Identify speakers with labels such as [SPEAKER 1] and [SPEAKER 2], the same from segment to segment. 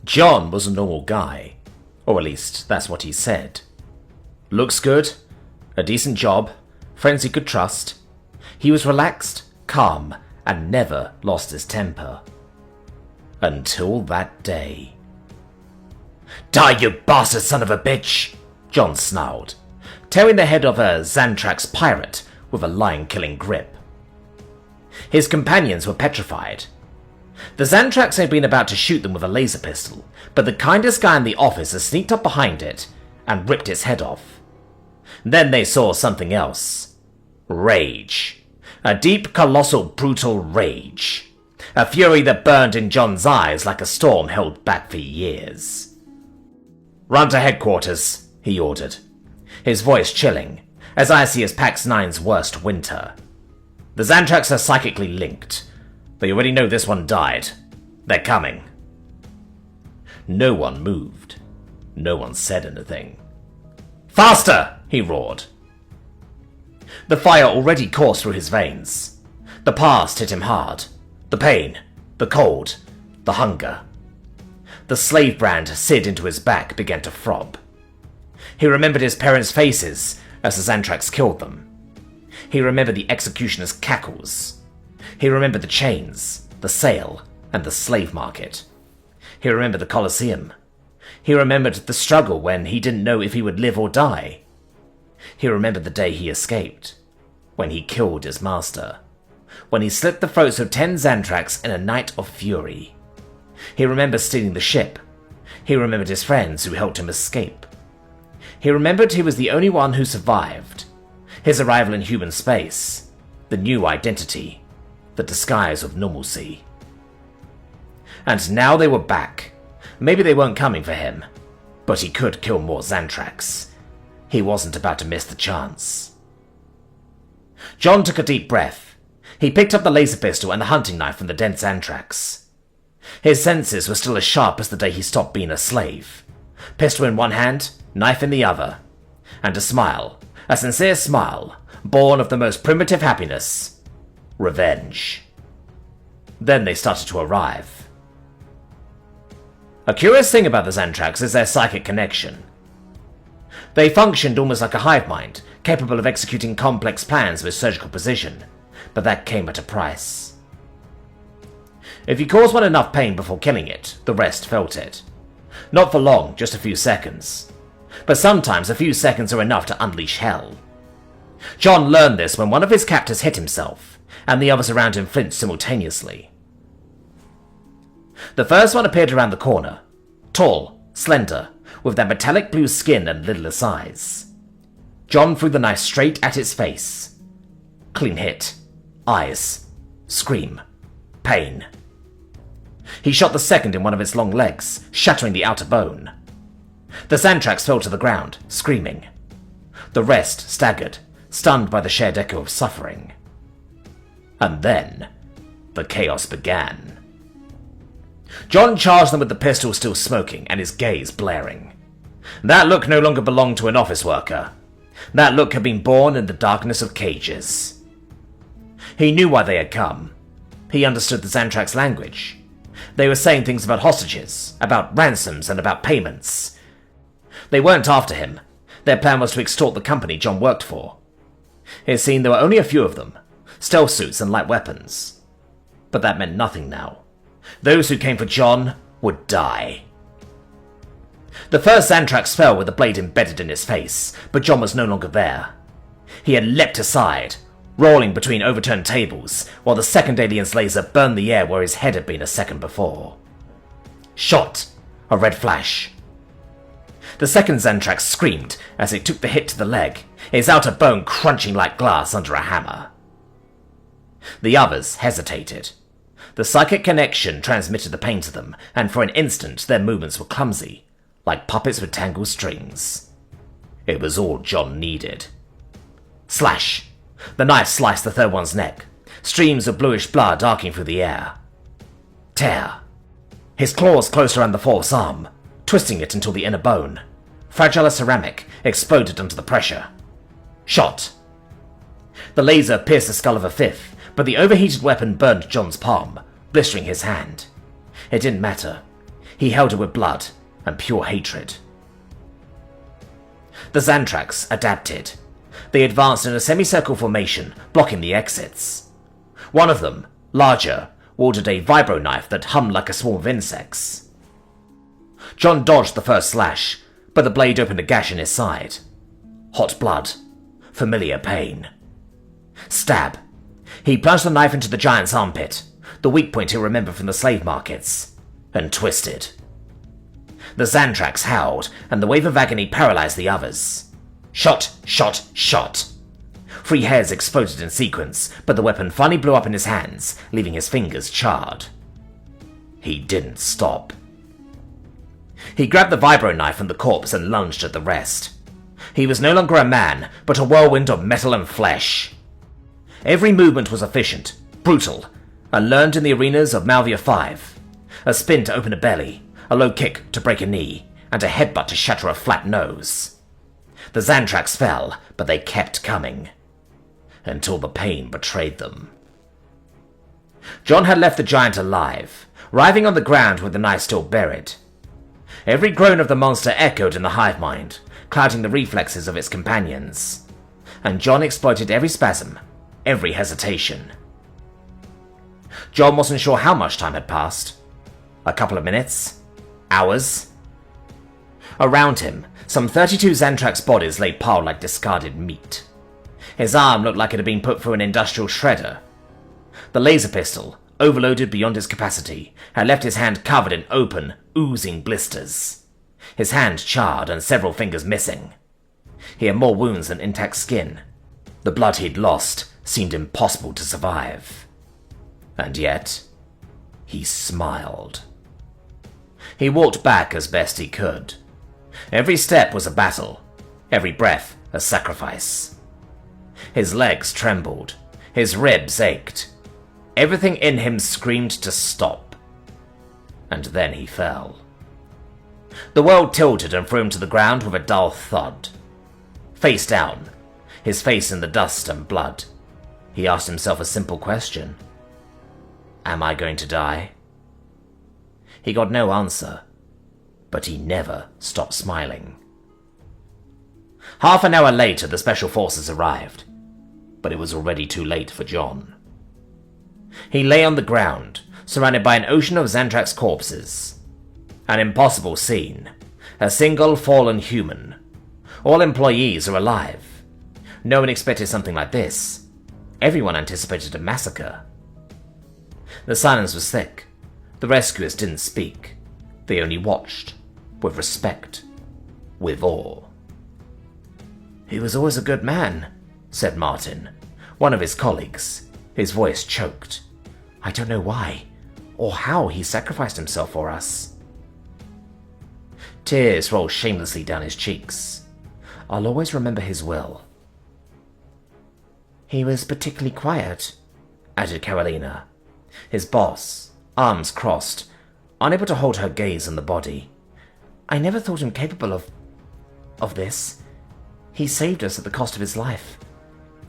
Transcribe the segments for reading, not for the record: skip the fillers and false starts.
[SPEAKER 1] John was a normal guy, or at least that's what he said. Looks good, a decent job, friends he could trust. He was relaxed, calm, and never lost his temper. Until that day. "Die, you bastard son of a bitch!" John snarled, tearing the head of a Xantrax pirate with a lion-killing grip. His companions were petrified. The Xantrax had been about to shoot them with a laser pistol, but the kindest guy in the office had sneaked up behind it and ripped its head off. Then they saw something else. Rage. A deep, colossal, brutal rage. A fury that burned in John's eyes like a storm held back for years. "Run to headquarters," he ordered, his voice chilling, as icy as PAX 9's worst winter. "The Xantrax are psychically linked. They already know this one died. They're coming." No one moved. No one said anything. "Faster!" he roared. The fire already coursed through his veins. The past hit him hard. The pain, the cold, the hunger. The slave brand seared into his back began to throb. He remembered his parents' faces as the Xantrax killed them. He remembered the executioner's cackles. He remembered the chains, the sale, and the slave market. He remembered the Colosseum. He remembered the struggle when he didn't know if he would live or die. He remembered the day he escaped, when he killed his master, when he slit the throats of 10 Xantrax in a night of fury. He remembered stealing the ship. He remembered his friends who helped him escape. He remembered he was the only one who survived. His arrival in human space, the new identity, the disguise of normalcy. And now they were back. Maybe they weren't coming for him, but he could kill more Xantrax. He wasn't about to miss the chance. John took a deep breath. He picked up the laser pistol and the hunting knife from the dead Xantrax. His senses were still as sharp as the day he stopped being a slave. Pistol in one hand, knife in the other. And a smile, a sincere smile, born of the most primitive happiness. Revenge. Then they started to arrive. A curious thing about the Xantrax is their psychic connection. They functioned almost like a hive mind, capable of executing complex plans with surgical precision, but that came at a price. If you caused one enough pain before killing it, the rest felt it. Not for long, just a few seconds. But sometimes a few seconds are enough to unleash hell. John learned this when one of his captors hit himself, and the others around him flinched simultaneously. The first one appeared around the corner, tall, slender, with that metallic blue skin and lidless eyes. John threw the knife straight at its face. Clean hit. Eyes. Scream. Pain. He shot the second in one of its long legs, shattering the outer bone. The Xantrax fell to the ground, screaming. The rest staggered, stunned by the shared echo of suffering. And then, the chaos began. John charged them with the pistol still smoking and his gaze blaring. That look no longer belonged to an office worker. That look had been born in the darkness of cages. He knew why they had come. He understood the Xantrax language. They were saying things about hostages, about ransoms, and about payments. They weren't after him. Their plan was to extort the company John worked for. It seemed there were only a few of them, stealth suits and light weapons. But that meant nothing now. Those who came for John would die. The first Xantrax fell with the blade embedded in his face, but John was no longer there. He had leapt aside, rolling between overturned tables, while the second alien's laser burned the air where his head had been a second before. Shot. A red flash. The second Xantrax screamed as it took the hit to the leg, its outer bone crunching like glass under a hammer. The others hesitated. The psychic connection transmitted the pain to them, and for an instant their movements were clumsy, like puppets with tangled strings. It was all John needed. Slash! The knife sliced the third one's neck, streams of bluish blood arcing through the air. Tear! His claws closed around the fourth's arm, twisting it until the inner bone, fragile as ceramic, exploded under the pressure. Shot! The laser pierced the skull of a fifth, but the overheated weapon burned John's palm, blistering his hand. It didn't matter. He held it with blood and pure hatred. The Xantrax adapted. They advanced in a semicircle formation, blocking the exits. One of them, larger, wielded a vibro knife that hummed like a swarm of insects. John dodged the first slash, but the blade opened a gash in his side. Hot blood. Familiar pain. Stab. He plunged the knife into the giant's armpit, the weak point he'll remember from the slave markets, and twisted. The Xantrax howled, and the wave of agony paralyzed the others. Shot, shot, shot. 3 hairs exploded in sequence, but the weapon finally blew up in his hands, leaving his fingers charred. He didn't stop. He grabbed the vibro knife from the corpse and lunged at the rest. He was no longer a man, but a whirlwind of metal and flesh. Every movement was efficient, brutal, and learned in the arenas of Malvia 5. A spin to open a belly, a low kick to break a knee, and a headbutt to shatter a flat nose. The Xantrax fell, but they kept coming. Until the pain betrayed them. John had left the giant alive, writhing on the ground with the knife still buried. Every groan of the monster echoed in the hive mind, clouding the reflexes of its companions. And John exploited every spasm, every hesitation. John wasn't sure how much time had passed. A couple of minutes? Hours? Around him, some 32 Xantrax bodies lay piled like discarded meat. His arm looked like it had been put through an industrial shredder. The laser pistol, overloaded beyond its capacity, had left his hand covered in open, oozing blisters. His hand charred and several fingers missing. He had more wounds than intact skin. The blood he'd lost seemed impossible to survive. And yet, he smiled. He walked back as best he could. Every step was a battle, every breath a sacrifice. His legs trembled, his ribs ached. Everything in him screamed to stop. And then he fell. The world tilted and threw him to the ground with a dull thud. Face down, his face in the dust and blood, he asked himself a simple question. Am I going to die? He got no answer, but he never stopped smiling. Half an hour later, the special forces arrived, but it was already too late for John. He lay on the ground, surrounded by an ocean of Xantrax corpses. An impossible scene. A single fallen human. All employees are alive. No one expected something like this. Everyone anticipated a massacre. The silence was thick. The rescuers didn't speak. They only watched, with respect, with awe. "He was always a good man," said Martin, one of his colleagues. His voice choked. "I don't know why, or how he sacrificed himself for us." Tears rolled shamelessly down his cheeks. "I'll always remember his will." "He was particularly quiet," added Carolina. His boss, arms crossed, unable to hold her gaze on the body. "I never thought him capable of this. He saved us at the cost of his life.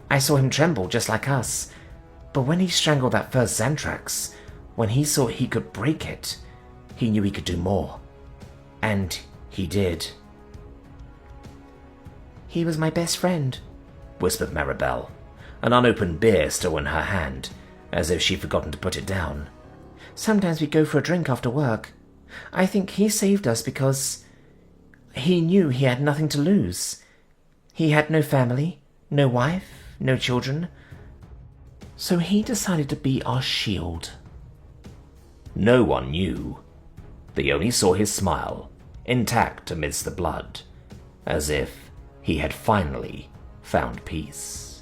[SPEAKER 1] I saw him tremble just like us. But when he strangled that first Xantrax, when he saw he could break it, he knew he could do more. And he did." "He was my best friend," whispered Maribel, an unopened beer still in her hand, as if she'd forgotten to put it down. "Sometimes we go for a drink after work. I think he saved us because he knew he had nothing to lose. He had no family, no wife, no children. So he decided to be our shield." No one knew. They only saw his smile, intact amidst the blood, as if he had finally found peace.